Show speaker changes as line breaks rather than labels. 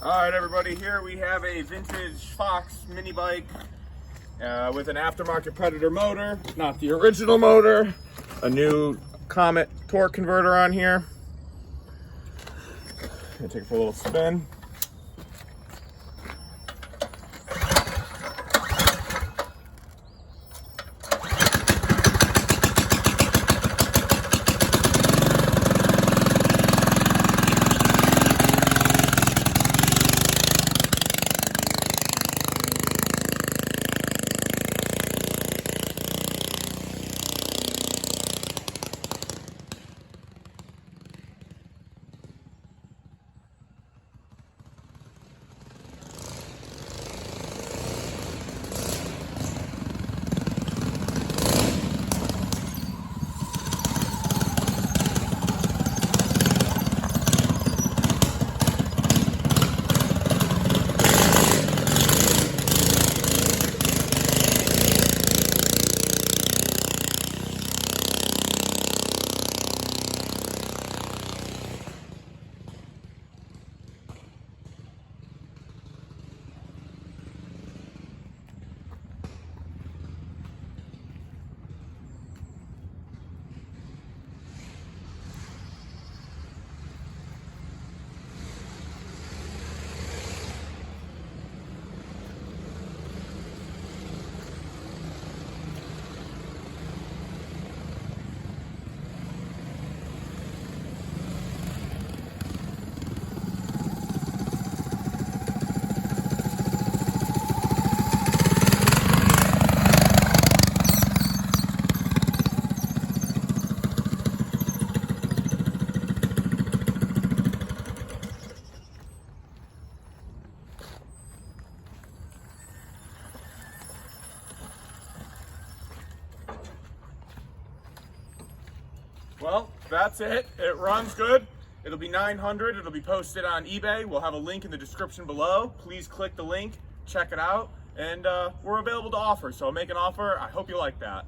All right, everybody, here we have a vintage Fox mini bike with an aftermarket Predator motor, not the original motor, a new Comet torque converter on here. Gonna take it for a little spin. Well, that's it. It runs good. It'll be $900. It'll be posted on eBay. We'll have a link in the description below. Please click the link, check it out, and we're available to offer. So make an offer. I hope you like that.